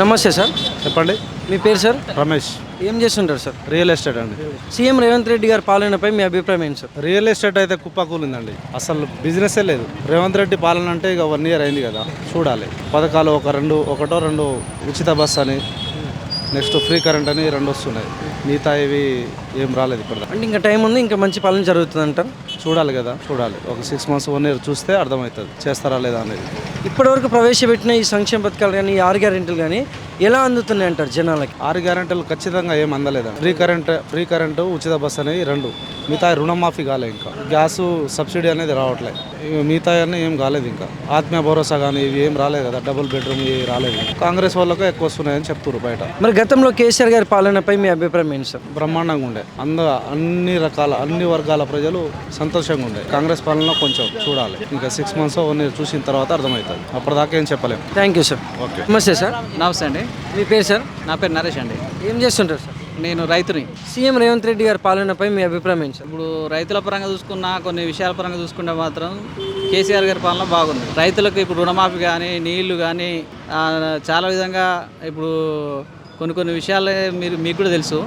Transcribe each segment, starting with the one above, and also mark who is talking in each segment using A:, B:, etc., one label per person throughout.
A: నమస్తే సార్.
B: చెప్పండి.
A: మీ పేరు సార్?
B: రమేష్.
A: ఏం చేస్తుంటారు సార్?
B: రియల్ ఎస్టేట్ అండి.
A: సీఎం రేవంత్ రెడ్డి గారి పాలనపై మీ అభిప్రాయం ఏంటి సార్?
B: రియల్ ఎస్టేట్ అయితే కుప్పకూలిందండి. అసలు బిజినెస్సే లేదు. రేవంత్ రెడ్డి పాలన అంటే ఇక 1 year అయింది కదా, చూడాలి. పథకాలు ఒకటో రెండు ఉచిత బస్ అని, నెక్స్ట్ ఫ్రీ కరెంట్ అని 2 వస్తున్నాయి. మిగతా ఇవి ఏం రాలేదు ఇప్పుడు.
A: అంటే ఇంకా టైం ఉంది, ఇంకా మంచి పాలన జరుగుతుంది అంటారు.
B: చూడాలి కదా, చూడాలి. ఒక 6 months 1 year చూస్తే అర్థమవుతుంది చేస్తారా లేదా అనేది.
A: ఇప్పటివరకు ప్రవేశపెట్టిన ఈ సంక్షేమ పథకాలు కానీ, ఈ 6 గ్యారెంటీలు కానీ ఎలా అందుతున్నాయి అంటారు జనాలకి?
B: 6 గ్యారెంటీలు ఖచ్చితంగా ఏం అందలేదండి. ఫ్రీ కరెంటు ఉచిత బస్ అనేది 2. మిగతా రుణమాఫీ కాలే, ఇంకా గ్యాస్ సబ్సిడీ అనేది రావట్లేదు. మిగతా అన్నీ ఏం కాలేదు. ఇంకా ఆత్మీయ భరోసా కానీ ఇవి ఏం రాలేదు కదా, డబుల్ బెడ్రూమ్ ఇవి రాలేదు. కాంగ్రెస్ వాళ్ళకే ఎక్కువ వస్తున్నాయని చెప్తున్నారు బయట.
A: మరి గతంలో కేసీఆర్ గారి పాలనపై మీ అభిప్రాయం ఏంటి సార్?
B: బ్రహ్మాండంగా ఉండే, అన్ని వర్గాల ప్రజలు సంతోషంగా ఉండే. కాంగ్రెస్ పాలన కొంచెం చూడాలి. ఇంకా 6 months 1 year చూసిన తర్వాత అర్థమవుతుంది. అప్పటిదాకా ఏం చెప్పలేము.
A: Thank you sir.
B: ఓకే.
A: నమస్తే సార్.
C: నమస్తే అండి.
A: మీ పేరు సార్?
C: నా పేరు నరేష్ అండి.
A: ఏం చేస్తుంటారు సార్?
C: నేను రైతుని.
A: సీఎం రేవంత్ రెడ్డి గారి పాలనపై మీ అభిప్రాయం ఏంటి సార్?
C: ఇప్పుడు రైతుల పరంగా చూసుకున్నా, కొన్ని విషయాల పరంగా చూసుకుంటే మాత్రం కేసీఆర్ గారి పాలన బాగుంది. రైతులకు ఇప్పుడు రుణమాఫీ కానీ, నీళ్లు కానీ చాలా విధంగా ఇప్పుడు కొన్ని విషయాలు మీకు కూడా తెలుసు.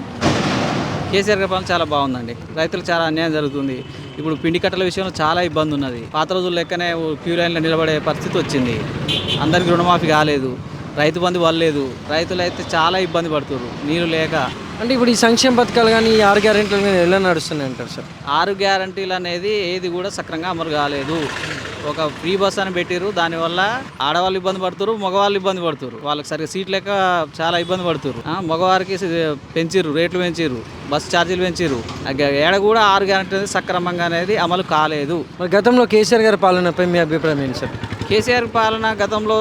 C: కేసీఆర్ గారి పాలన చాలా బాగుందండి. రైతులకు చాలా అన్యాయం జరుగుతుంది. ఇప్పుడు పిండి కట్టల విషయంలో చాలా ఇబ్బంది ఉన్నది. పాత రోజుల లెక్కనే క్యూ లైన్లో నిలబడే పరిస్థితి వచ్చింది. అందరికీ రుణమాఫీ కాలేదు, రైతు బంధు వల్లేదు. రైతులు అయితే చాలా ఇబ్బంది పడుతున్నారు నీళ్ళు లేక.
A: అంటే ఇప్పుడు ఈ సంక్షేమ పథకాలు కానీ, ఈ 6 గ్యారెంటీలు కానీ ఎలా నడుస్తున్నాయి అంటారు సార్?
C: 6 గ్యారంటీలు అనేది ఏది కూడా సక్రంగా అమలు కాలేదు. ఒక ఫ్రీ బస్ అని పెట్టారు, దానివల్ల ఆడవాళ్ళు ఇబ్బంది పడుతున్నారు, మగవాళ్ళు ఇబ్బంది పడుతున్నారు. వాళ్ళకి సరిగ్గా సీట్ లేక చాలా ఇబ్బంది పడుతున్నారు. మగవారికి పెంచిర్రు, రేట్లు పెంచిర్రు, బస్ ఛార్జీలు పెంచిర్రు. ఏడ కూడా 6 గ్యారంటీ అనేది సక్రమంగా అనేది అమలు కాలేదు.
A: మరి గతంలో కేసీఆర్ గారి పాలనపై మీ అభిప్రాయం ఏంటి సార్?
C: కేసీఆర్ పాలన గతంలో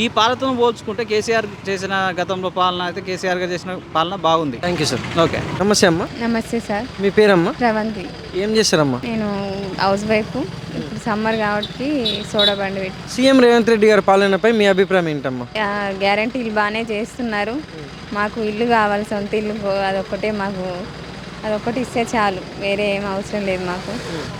C: ఈ పాలనతో పోల్చుకుంటే కేసీఆర్ చేసిన గతంలో పాలన అయితే కేసీఆర్ గారు చేసిన పాలన బాగుంది.
A: Thank you sir.
C: ఓకే.
A: నమస్తే అమ్మా.
D: నమస్తే సార్.
A: మీ పేరమ్మా?
D: రవంతి.
A: ఏం చేస్తారమ్మా?
D: నేను హౌస్ వైఫ్. ఇప్పుడు సమ్మర్ కాబట్టి సోడా బండి పెట్టి.
A: సీఎం రేవంత్ రెడ్డి గారి పాలనపై మీ అభిప్రాయం ఏంటమ్మా?
D: గ్యారంటీలు బాగానే చేస్తున్నారు. మాకు ఇల్లు కావాలి, సొంత ఇల్లు. అదొక్కటి ఇస్తే చాలు, వేరే ఏం అవసరం లేదు మాకు.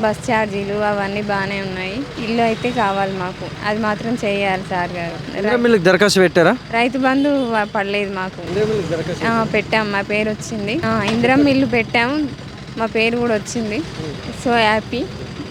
D: బస్ ఛార్జీలు అవన్నీ బాగానే ఉన్నాయి. ఇల్లు అయితే కావాలి మాకు, అది మాత్రం చేయాలి సార్ గారు.
A: మీకు దరఖాస్తు పెట్టారా?
D: రైతు బంధు పడలేదు మాకు. పెట్టాము, మా పేరు వచ్చింది. ఇందిరమ్మ ఇల్లు పెట్టాము, మా పేరు కూడా వచ్చింది. So happy.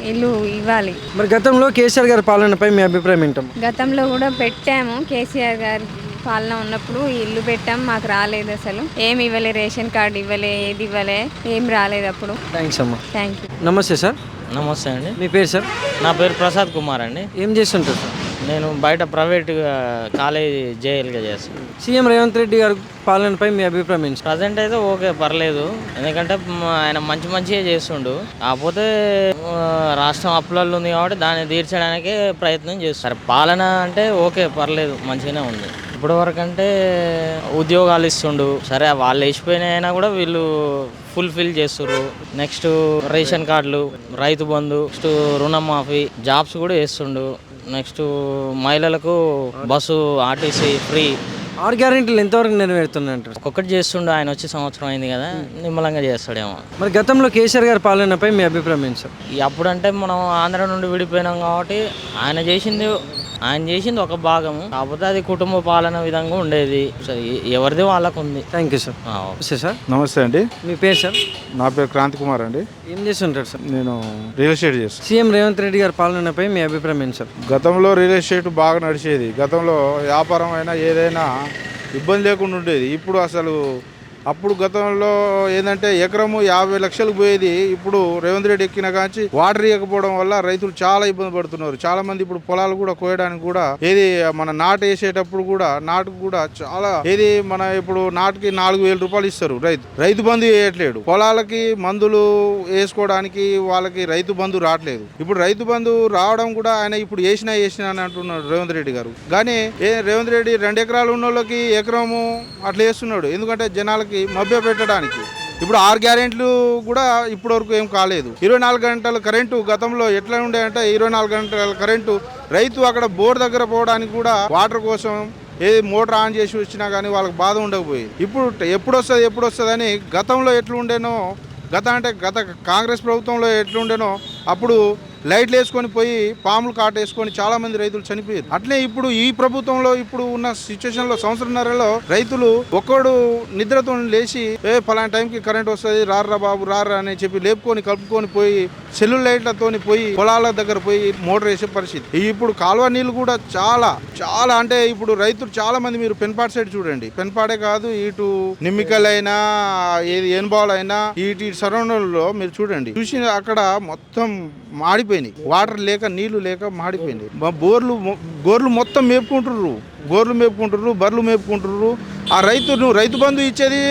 D: ఇల్లు ఇవ్వాలి.
A: మరి గతంలో కేసీఆర్ గారి పాలనపై మీ అభిప్రాయం ఏంటమ్మా?
D: గతంలో కూడా పెట్టాము. కేసీఆర్ గారి పాలన ఉన్నప్పుడు ఇల్లు పెట్టాం, మాకు రాలేదు. అసలు ఏమి ఇవ్వలే, రేషన్ కార్డు ఇవ్వలే, ఏది ఇవ్వలే, ఏం రాలేదు అప్పుడు.
A: థ్యాంక్స్ అమ్మా.
D: Thank you.
A: నమస్తే సార్.
E: నమస్తే అండి.
A: మీ పేరు సార్?
E: నా పేరు ప్రసాద్ కుమార్ అండి.
A: ఏం చేస్తుంటారు సార్?
E: నేను బయట ప్రైవేట్ కాలేజీ జేఎల్గా చేస్తాను.
A: సీఎం రేవంత్ రెడ్డి గారి పాలనపై మీ అభిప్రాయం ఏంటి?
E: ప్రజెంట్ అయితే ఓకే, పర్లేదు. ఎందుకంటే ఆయన మంచిగా చేస్తుండు. కాకపోతే రాష్ట్రం అప్పులలో ఉంది కాబట్టి దాన్ని తీర్చడానికే ప్రయత్నం చేస్తారు. పాలన అంటే ఓకే, పర్లేదు, మంచిగానే ఉంది. ఇప్పటి వరకు అంటే ఉద్యోగాలు ఇస్తుండు, సరే వాళ్ళు వేసిపోయినా కూడా వీళ్ళు ఫుల్ఫిల్ చేస్తున్నారు. నెక్స్ట్ రేషన్ కార్డులు, రైతు బంధు, నెక్స్ట్ రుణమాఫీ, జాబ్స్ కూడా చేస్తుండు. నెక్స్ట్ మహిళలకు బస్సు, ఆర్టీసీ ఫ్రీ.
A: 6 గ్యారెంటీలు ఎంతవరకు నెరవేరుతున్నాయి అంటారు?
E: ఒక్కొక్కటి చేస్తుండు. ఆయన వచ్చి సంవత్సరం అయింది కదా, నిమ్మలంగా చేస్తాడేమో.
A: మరి గతంలో కేసీఆర్ గారి పాలనపై మీ అభిప్రాయం ఏంటి సార్?
E: అప్పుడంటే మనం ఆంధ్ర నుండి విడిపోయినాం కాబట్టి ఆయన చేసింది ఒక భాగము. కాకపోతే అది కుటుంబ పాలన విధంగా ఉండేది. ఎవరిది వాళ్ళకు ఉంది.
A: Thank you sir. నమస్తే సార్.
B: నమస్తే అండి.
A: మీ పేరు సార్?
B: నా పేరు క్రాంతి కుమార్ అండి.
A: ఏం చేస్తుంటారు సార్?
B: నేను రియల్ ఎస్టేట్ చేస్తాను.
A: సీఎం రేవంత్ రెడ్డి గారి పాలనపై మీ అభిప్రాయం ఏంటి సార్?
B: గతంలో రియల్ ఎస్టేట్ బాగా నడిచేది. గతంలో వ్యాపారం అయినా ఏదైనా ఇబ్బంది లేకుండా ఉండేది. ఇప్పుడు అసలు అప్పుడు గతంలో ఏంటంటే ఎకరము 50 లక్షలు పోయేది. ఇప్పుడు రేవంత్ రెడ్డి ఎక్కిన కాంచి వాటర్ ఇవ్వకపోవడం వల్ల రైతులు చాలా ఇబ్బంది పడుతున్నారు. చాలా మంది ఇప్పుడు పొలాలు కూడా కోయడానికి కూడా ఏది మన నాటు వేసేటప్పుడు కూడా నాటుకు కూడా చాలా ఏది మన ఇప్పుడు నాటుకి 4,000 రూపాయలు ఇస్తారు. రైతు బంధు వేయట్లేడు. పొలాలకి మందులు వేసుకోవడానికి వాళ్ళకి రైతు బంధు రావట్లేదు. ఇప్పుడు రైతు బంధు రావడం కూడా ఆయన ఇప్పుడు వేసినా అని అంటున్నాడు రేవంత్ రెడ్డి గారు. కానీ రేవంత్ రెడ్డి 2 ఎకరాలు ఉన్న వాళ్ళకి ఎకరము అట్లా వేస్తున్నాడు. ఎందుకంటే జనాలకి మభ్య పెట్టడానికి. ఇప్పుడు 6 గ్యారెంటీలు కూడా ఇప్పటి వరకు ఏం కాలేదు. 24 గంటల కరెంటు గతంలో ఎట్లా ఉండే అంటే 24 గంటల కరెంటు రైతు అక్కడ బోర్ దగ్గర పోవడానికి కూడా వాటర్ కోసం ఏది మోటార్ ఆన్ చేసి వచ్చినా కానీ వాళ్ళకి బాధ ఉండకపోయేది. ఇప్పుడు ఎప్పుడు వస్తుంది అని గతంలో ఎట్లుండేనో, గత కాంగ్రెస్ ప్రభుత్వంలో ఎట్లుండేనో అప్పుడు లైట్లు వేసుకొని పోయి పాములు కాటేసుకొని చాలా మంది రైతులు చనిపోయారు. అట్లే ఇప్పుడు ఈ ప్రభుత్వంలో ఇప్పుడు ఉన్న సిచ్యువేషన్ లో సంవత్సరంన్నరలో రైతులు ఒక్కడు నిద్రతో లేచి ఫలానా టైంకి కరెంట్ వస్తుంది రారా బాబు రారా అని చెప్పి లేపుకొని కలుపుకొని పోయి సెల్లు లైట్లతో పోయి పొలాల దగ్గర పోయి మోటార్ వేసే పరిస్థితి. ఇప్పుడు కాలువ నీళ్ళు కూడా చాలా చాలా అంటే ఇప్పుడు రైతులు చాలా మంది మీరు పెన్పాడు సైడ్ చూడండి, పెన్పాడే కాదు ఇటు నిమ్మికల్ అయినా ఏది ఏనుబాల్ అయినా ఇటు సరౌండింగ్ లో మీరు చూడండి, చూసి అక్కడ మొత్తం మాడిపోయినాయి, వాటర్ లేక నీళ్లు లేక మాడిపోయినాయి. గోర్లు మొత్తం మేపుకుంటుర్రు, బర్రెలు మేపుకుంటుర్రు. ఆ రైతు బంధు ఇచ్చేది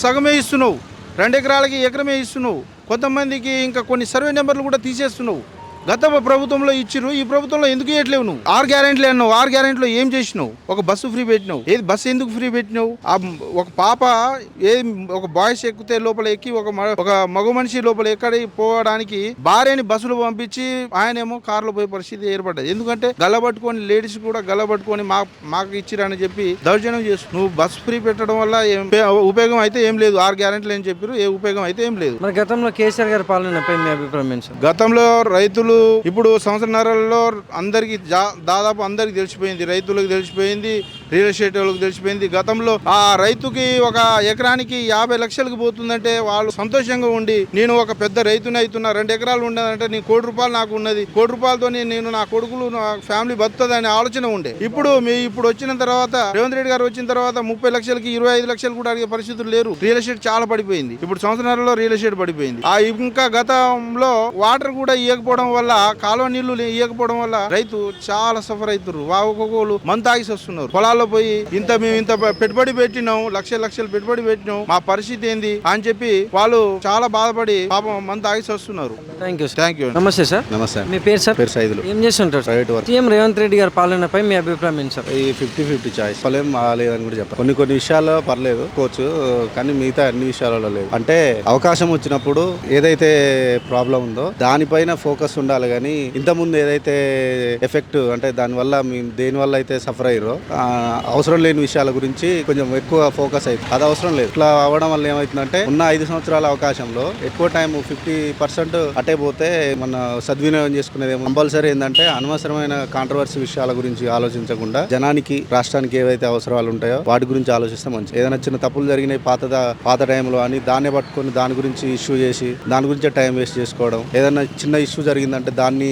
B: సగమే ఇస్తున్నావు, 2 ఎకరాలకి ఎకరమే ఇస్తున్నావు, కొంతమందికి ఇంకా కొన్ని సర్వే నెంబర్లు కూడా తీసేస్తున్నావు. గత ప్రభుత్వంలో ఇచ్చిర్రు, ఈ ప్రభుత్వంలో ఎందుకు ఇవ్వట్లేవు? నువ్వు 6 గ్యారెంటీలు అన్నావు, 6 గ్యారెంటీలో ఏం చేసినావు? ఒక బస్సు ఫ్రీ పెట్టినావు, ఏది బస్సు ఎందుకు ఫ్రీ పెట్టినావు? ఒక పాప ఒక బాయ్స్ ఎక్కితే లోపల ఎక్కి ఒక మగ మనిషి లోపల ఎక్కడి పోవడానికి భార్యని బస్సులు పంపించి ఆయనేమో కారులో పోయే పరిస్థితి ఏర్పడ్డది. ఎందుకంటే గల్లబట్టుకొని లేడీస్ కూడా గల్లబట్టుకొని మాకు ఇచ్చిరని చెప్పి దౌర్జన్యం చేస్తు. నువ్వు బస్సు ఫ్రీ పెట్టడం వల్ల ఉపయోగం అయితే ఏం లేదు, 6 గ్యారెంటీలు అని చెప్పారు, ఏ ఉపయోగం అయితే ఏం లేదు.
A: మరి గతంలో కేసీఆర్ గారి పాలనపై మీ అభిప్రాయం ఏంటి సార్?
B: గతంలో రైతులు ఇప్పుడు సంవత్సరాలలో అందరికి దాదాపు అందరికి తెలిసిపోయింది, రైతులకు తెలిసిపోయింది, రియల్ ఎస్టేట్ వాళ్ళకి తెలిసిపోయింది. గతంలో ఆ రైతుకి ఒక ఎకరానికి 50 లక్షలకు పోతుందంటే వాళ్ళు సంతోషంగా ఉండి నేను ఒక పెద్ద రైతుని అవుతున్నా, 2 ఎకరాలు ఉండదంటే నీ ₹1 కోటి నాకు ఉన్నది, ₹1 కోటితో నేను నా కొడుకులు నా ఫ్యామిలీ బతుకుతుంది అనే ఆలోచన ఉండే. ఇప్పుడు వచ్చిన తర్వాత రేవంత్ రెడ్డి గారు వచ్చిన తర్వాత 30 లక్షలకి 25 లక్షలు కూడా అడిగే పరిస్థితులు లేరు. రియల్ ఎస్టేట్ చాలా పడిపోయింది, ఇప్పుడు సంవత్సరాలలో రియల్ ఎస్టేట్ పడిపోయింది. ఇంకా గతంలో వాటర్ కూడా ఇవ్వకపోవడం వల్ల, కాలువ నీళ్లు ఇవ్వకపోవడం వల్ల రైతు చాలా సఫర్ అవుతారు. ఒక్కొక్కరు మందు తాగిసి వస్తున్నారు, పొలాల్లో పోయి మేము ఇంత పెట్టుబడి పెట్టినాం, లక్షలు పెట్టుబడి పెట్టినాం, మా పరిస్థితి ఏంది అని చెప్పి వాళ్ళు చాలా బాధపడి పాపం మందు తాగిసి వస్తున్నారు.
A: Thank you. నమస్తే సార్.
F: నమస్తే.
A: మీ పేరు సార్?
F: పేరు సైదులు.
A: ఏం చేస్తుంటారు?
F: Private work.
A: CM Revanth Reddy గారి పాలనపై మీ అభిప్రాయం ఏంటి సార్?
F: ఈ 50-50 చాయిస్ పర్లేదు లేదని కూడా చెప్పాలి. కొన్ని విషయాల్లో పర్లేదు కోచ్, కానీ మిగతా అన్ని విషయాలలో లేదు. అంటే అవకాశం వచ్చినప్పుడు ఏదైతే ప్రాబ్లం ఉందో దానిపైన ఫోకస్ ఉండాలి, కానీ ఇంతకుముందు ఏదైతే ఎఫెక్ట్ అంటే దానివల్ల దేనివల్ల అయితే సఫర్ అయ్యారో అవసరం లేని విషయాల గురించి కొంచెం ఎక్కువ ఫోకస్ అవుతుంది. అది అవసరం లేదు. ఇట్లా అవ్వడం వల్ల ఏమవుతుందంటే ఉన్న 5 సంవత్సరాల అవకాశంలో ఎక్కువ టైం 50% అటే పోతే మన సద్వినియోగం చేసుకునేది కంపల్సరీ ఏంటంటే అనవసరమైన కాంట్రవర్సీ విషయాల గురించి ఆలోచించకుండా జనానికి రాష్ట్రానికి ఏవైతే అవసరాలు ఉంటాయో వాటి గురించి ఆలోచిస్తే మంచిది. ఏదైనా చిన్న తప్పులు జరిగినాయి పాత టైంలో అని దాన్నే పట్టుకొని దాని గురించి ఇష్యూ చేసి దాని గురించే టైం వేస్ట్ చేసుకోవడం, ఏదైనా చిన్న ఇష్యూ జరిగిందంటే దాన్ని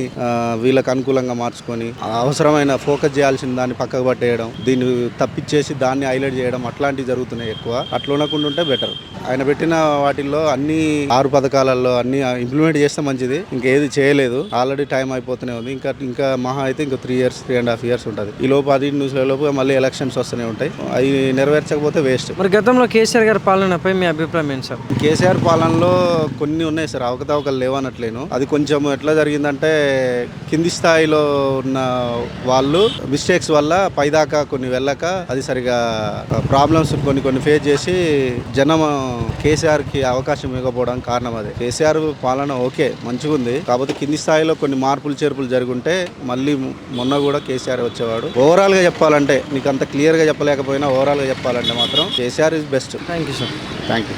F: వీళ్ళకి అనుకూలంగా మార్చుకొని అవసరమైన ఫోకస్ చేయాల్సిన దాన్ని పక్కకు పట్టేయడం, దీన్ని తప్పిచ్చేసి దాన్ని హైలైట్ చేయడం, అట్లాంటివి జరుగుతున్నాయి ఎక్కువ. అట్లా ఉండకుండా ఉంటే బెటర్. ఆయన పెట్టిన వాటిల్లో అన్ని 6 పథకాలలో అన్ని ఇంప్లిమెంట్ చేస్తే మంచిది. ఇంకేది చేయలేదు, ఆల్రెడీ టైం అయిపోతూనే ఉంది. ఇంకా మహా అయితే ఇంకో 3.5 years ఉంటుంది. ఈ లోపు అది న్యూస్ల లోపు మళ్ళీ ఎలక్షన్స్ వస్తూనే ఉంటాయి, అవి నెరవేర్చకపోతే వేస్ట్.
A: మరి గతంలో కేసీఆర్ గారి పాలనపై మీ అభిప్రాయం ఏంటి సార్?
F: కేసీఆర్ పాలనలో కొన్ని ఉన్నాయి సార్, అవకతవకలు లేవనట్లేను. అది కొంచెం ఎట్లా జరిగిందంటే కింది స్థాయిలో ఉన్న వాళ్ళు మిస్టేక్స్ వల్ల పైదాకా కొన్ని వెళ్ళక అది సరిగా ప్రాబ్లమ్స్ కొన్ని ఫేస్ చేసి జనం కేసీఆర్కి అవకాశం ఇవ్వకపోవడానికి కారణం అదే. కేసీఆర్ పాలన ఓకే మంచిగా ఉంది, కాకపోతే కింది స్థాయిలో కొన్ని మార్పులు చేర్పులు జరుగుంటే మళ్ళీ మొన్న కూడా కేసీఆర్ వచ్చేవాడు. ఓవరాల్గా చెప్పాలంటే నీకు అంత క్లియర్గా చెప్పలేకపోయినా ఓవరాల్గా చెప్పాలంటే మాత్రం KCR is best.
A: Thank you sir.
F: Thank you.